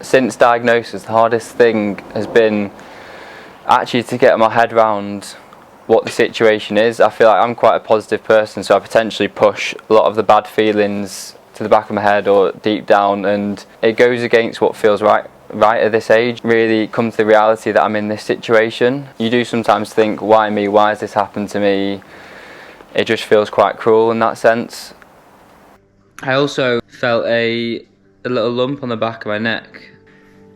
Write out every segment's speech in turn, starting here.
since diagnosis, the hardest thing has been actually to get my head around what the situation is. I feel like I'm quite a positive person, so I potentially push a lot of the bad feelings to the back of my head or deep down, and it goes against what feels right at this age. Really come to the reality that I'm in this situation. You do sometimes think, why me? Why has this happened to me? It just feels quite cruel in that sense. I also felt a little lump on the back of my neck.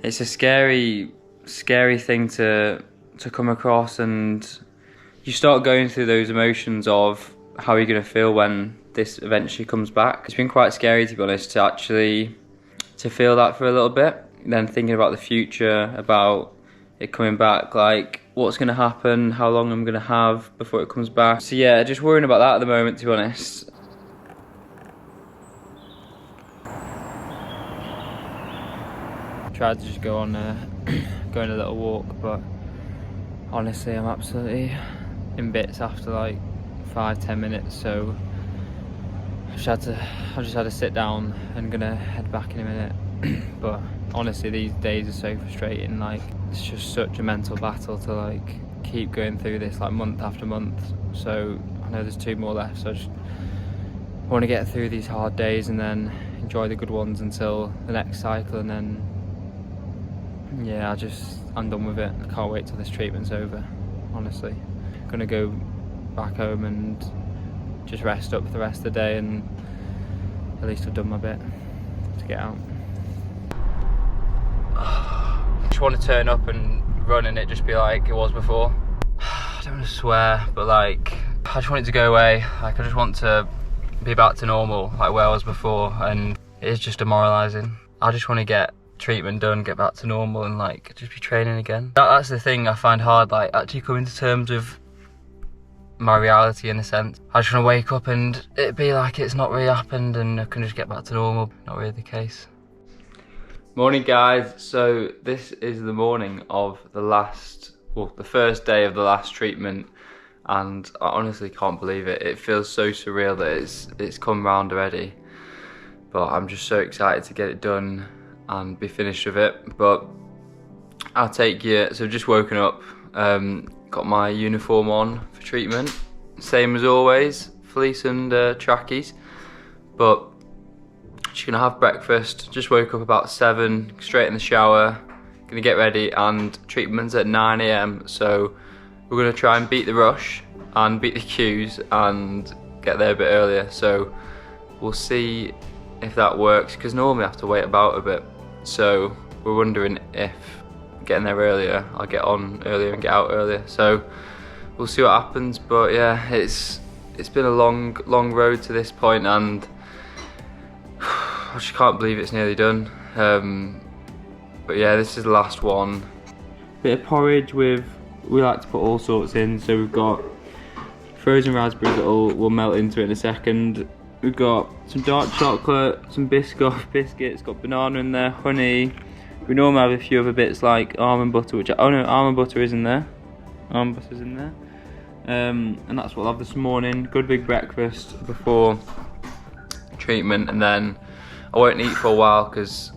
It's a scary thing to come across, and you start going through those emotions of how you're going to feel when this eventually comes back. It's been quite scary, to be honest, to feel that for a little bit. Then thinking about the future, about it coming back, like what's going to happen, how long I'm going to have before it comes back. So yeah, just worrying about that at the moment, to be honest. Tried to just go on a little walk, but honestly I'm absolutely in bits after like 5-10 minutes, so I just had to sit down and gonna head back in a minute. But honestly, these days are so frustrating. Like, it's just such a mental battle to like keep going through this like month after month. So I know there's 2 more left, so I just want to get through these hard days and then enjoy the good ones until the next cycle, and then yeah, I'm done with it. I can't wait till this treatment's over, honestly. I'm gonna go back home and just rest up for the rest of the day, and at least I've done my bit to get out. I just want to turn up and run and it just be like it was before. I don't want to swear, but like, I just want it to go away. Like, I just want to be back to normal, like where I was before, and it is just demoralising. I just want to get treatment done, get back to normal, and like just be training again. That's the thing I find hard, like actually coming to terms with my reality in a sense. I just want to wake up and it be like it's not really happened and I can just get back to normal. Not really the case. Morning guys, so this is the morning of the first day of the last treatment, and I honestly can't believe it. It feels so surreal that it's come round already, but I'm just so excited to get it done and be finished with it. But I'll take you, so I've just woken up, got my uniform on for treatment, same as always, fleece and trackies, but just gonna have breakfast. Just woke up about 7, straight in the shower, gonna get ready, and treatment's at 9 AM, so we're gonna try and beat the rush and beat the queues and get there a bit earlier. So we'll see if that works, because normally I have to wait about a bit, so we're wondering if getting there earlier, I'll get on earlier and get out earlier. So we'll see what happens. But yeah, it's been a long road to this point, and I just can't believe it's nearly done. But yeah, this is the last one. Bit of porridge with, we like to put all sorts in, so we've got frozen raspberries that will melt into it in a second. We've got some dark chocolate, some biscuits, got banana in there, honey. We normally have a few other bits like almond butter, almond butter is in there. Almond butter's in there. And that's what I'll have this morning. Good big breakfast before treatment, and then I won't eat for a while because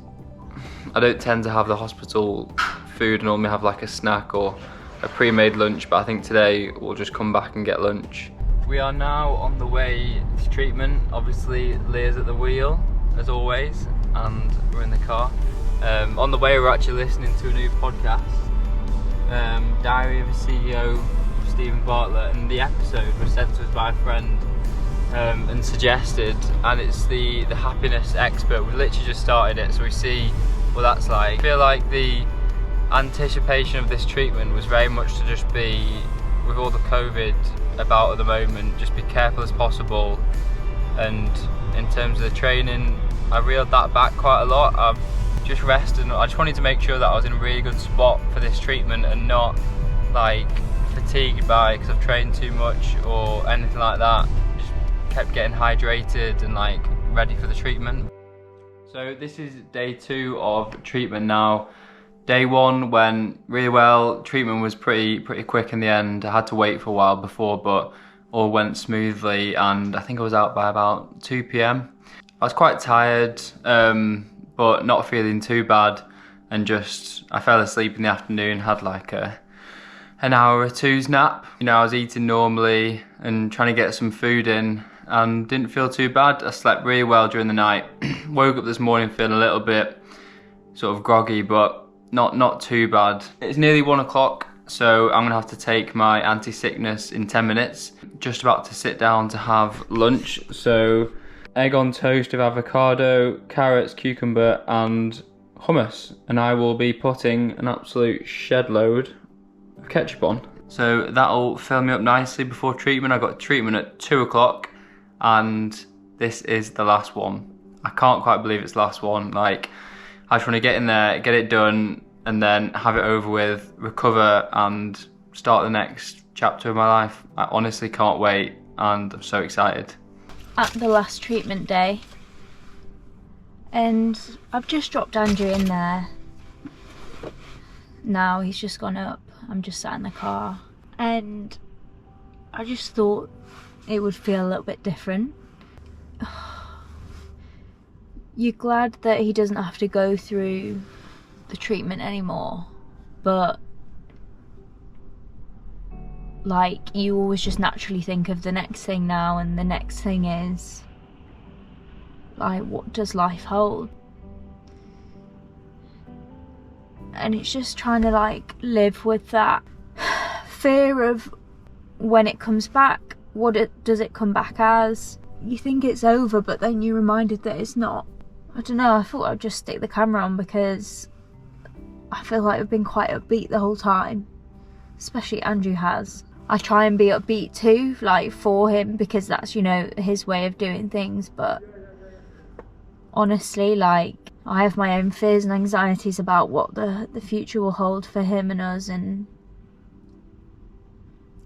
I don't tend to have the hospital food. I normally have like a snack or a pre-made lunch, but I think today we'll just come back and get lunch. We are now on the way to treatment. Obviously Leah's at the wheel as always, and we're in the car. On the way we're actually listening to a new podcast, Diary of a CEO, Stephen Bartlett, and the episode was sent to us by a friend and suggested, and it's the happiness expert. We literally just started it, so we see what that's like. I feel like the anticipation of this treatment was very much to just be, with all the COVID about at the moment, just be careful as possible. And in terms of the training, I reeled that back quite a lot. I've just rested, I just wanted to make sure that I was in a really good spot for this treatment and not like fatigued by it because I've trained too much or anything like that. Just kept getting hydrated and like ready for the treatment. So this is day 2 of treatment now. Day 1 went really well. Treatment was pretty quick in the end. I had to wait for a while before, but all went smoothly, and I think I was out by about 2 PM. I was quite tired, but not feeling too bad. and I fell asleep in the afternoon, had like an hour or two's nap. You know, I was eating normally and trying to get some food in and didn't feel too bad. I slept really well during the night. Woke up this morning feeling a little bit sort of groggy, but not too bad. It's nearly 1 o'clock, so I'm gonna have to take my anti-sickness in 10 minutes. Just about to sit down to have lunch. So egg on toast with avocado, carrots, cucumber and hummus. And I will be putting an absolute shed load of ketchup on. So that'll fill me up nicely before treatment. I got treatment at 2 o'clock and this is the last one. I can't quite believe it's the last one. Like, I just want to get in there, get it done, and then have it over with, recover and start the next chapter of my life. I honestly can't wait and I'm so excited. At the last treatment day, and I've just dropped Andrew in there. Now he's just gone up. I'm just sat in the car and I just thought it would feel a little bit different. You're glad that he doesn't have to go through the treatment anymore, but like, you always just naturally think of the next thing now, and the next thing is like, what does life hold? And it's just trying to like live with that fear of when it comes back, does it come back as? You think it's over, but then you're reminded that it's not. I don't know, I thought I'd just stick the camera on because I feel like I've been quite upbeat the whole time, especially Andrew has. I try and be upbeat too, like for him, because that's, you know, his way of doing things, but honestly, like, I have my own fears and anxieties about what the future will hold for him and us, and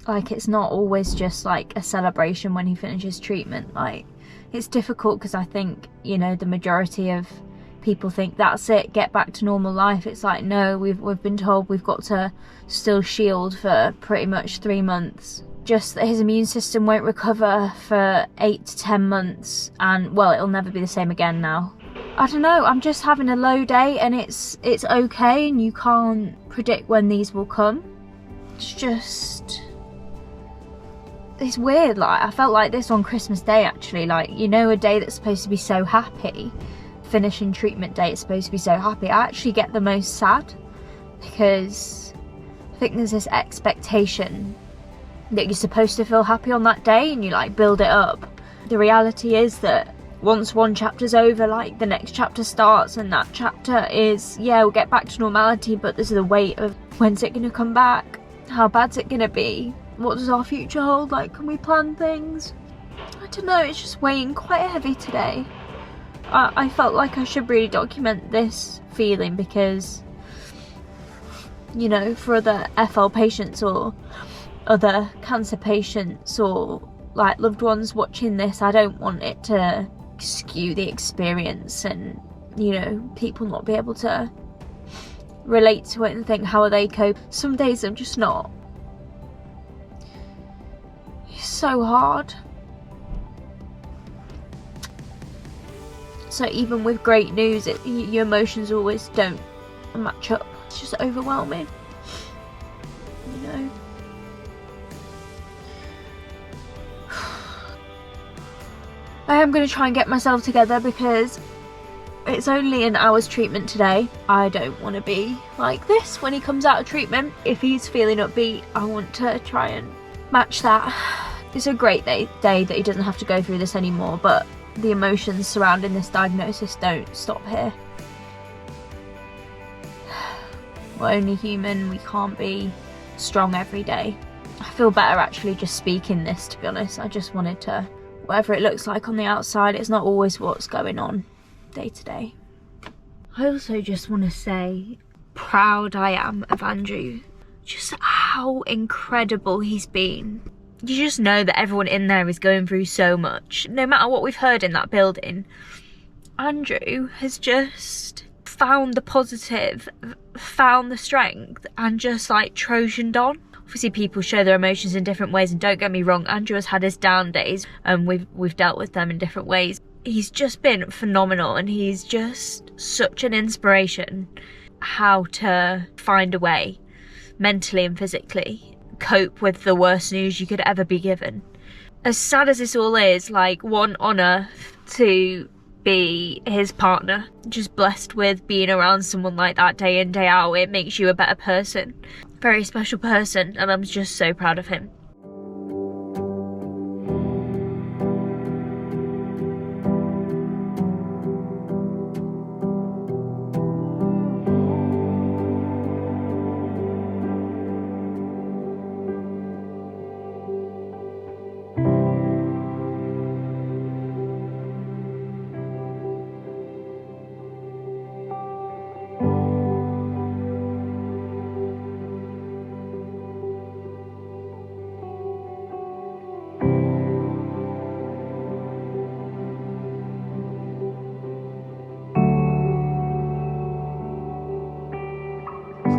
like, it's not always just like a celebration when he finishes treatment. Like, it's difficult because I think, you know, the majority of people think that's it, get back to normal life. It's like, no, we've been told we've got to still shield for pretty much 3 months. Just that his immune system won't recover for 8 to 10 months, and well, it'll never be the same again now. I don't know, I'm just having a low day, and it's okay, and you can't predict when these will come. It's weird. Like, I felt like this on Christmas Day, actually. Like, you know, a day that's supposed to be so happy, finishing treatment day, it's supposed to be so happy. I actually get the most sad because I think there's this expectation that you're supposed to feel happy on that day, and you like build it up. The reality is that once one chapter's over, like, the next chapter starts, and that chapter is, yeah, we'll get back to normality, but there's the weight of when's it gonna come back? How bad's it gonna be? What does our future hold? Like, can we plan things? I don't know, it's just weighing quite heavy today. I felt like I should really document this feeling because, you know, for other FL patients or other cancer patients or like loved ones watching this, I don't want it to skew the experience and, you know, people not be able to relate to it and think, how are they cope? Some days I'm just not. It's so hard. So even with great news, your emotions always don't match up. It's just overwhelming, you know. I am going to try and get myself together because it's only an hour's treatment today. I don't want to be like this when he comes out of treatment. If he's feeling upbeat, I want to try and match that. It's a great day that he doesn't have to go through this anymore, but the emotions surrounding this diagnosis don't stop here. We're only human, we can't be strong every day. I feel better actually just speaking this, to be honest. I just wanted to, whatever it looks like on the outside, it's not always what's going on day to day. I also just want to say, proud I am of Andrew. Just how incredible he's been. You just know that everyone in there is going through so much. No matter what we've heard in that building, Andrew has just found the positive, found the strength, and just like Trojaned on. Obviously people show their emotions in different ways, and don't get me wrong, Andrew has had his down days and we've dealt with them in different ways. He's just been phenomenal, and he's just such an inspiration. how to find a way, mentally and physically, cope with the worst news you could ever be given. As sad as this all is, like, one honour to be his partner, just blessed with being around someone like that day in, day out. It makes you a better person, very special person, and I'm just so proud of him.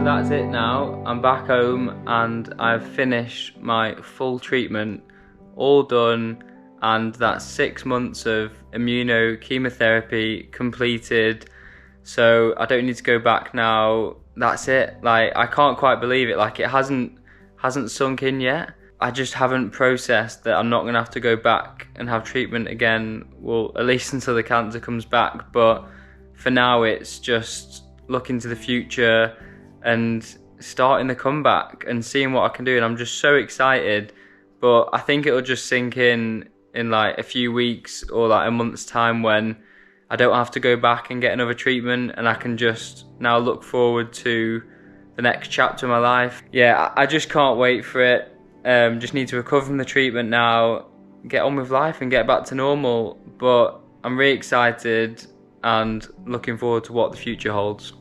So that's it now. I'm back home and I've finished my full treatment, all done, and that's 6 months of immunochemotherapy completed. So I don't need to go back now. That's it. Like, I can't quite believe it. Like, it hasn't sunk in yet. I just haven't processed that I'm not gonna have to go back and have treatment again. Well, at least until the cancer comes back. But for now, it's just looking to the future and starting the comeback and seeing what I can do. And I'm just so excited. But I think it'll just sink in like a few weeks or like a month's time, when I don't have to go back and get another treatment, and I can just now look forward to the next chapter of my life. Yeah, I just can't wait for it. Just need to recover from the treatment now, get on with life and get back to normal. But I'm really excited and looking forward to what the future holds.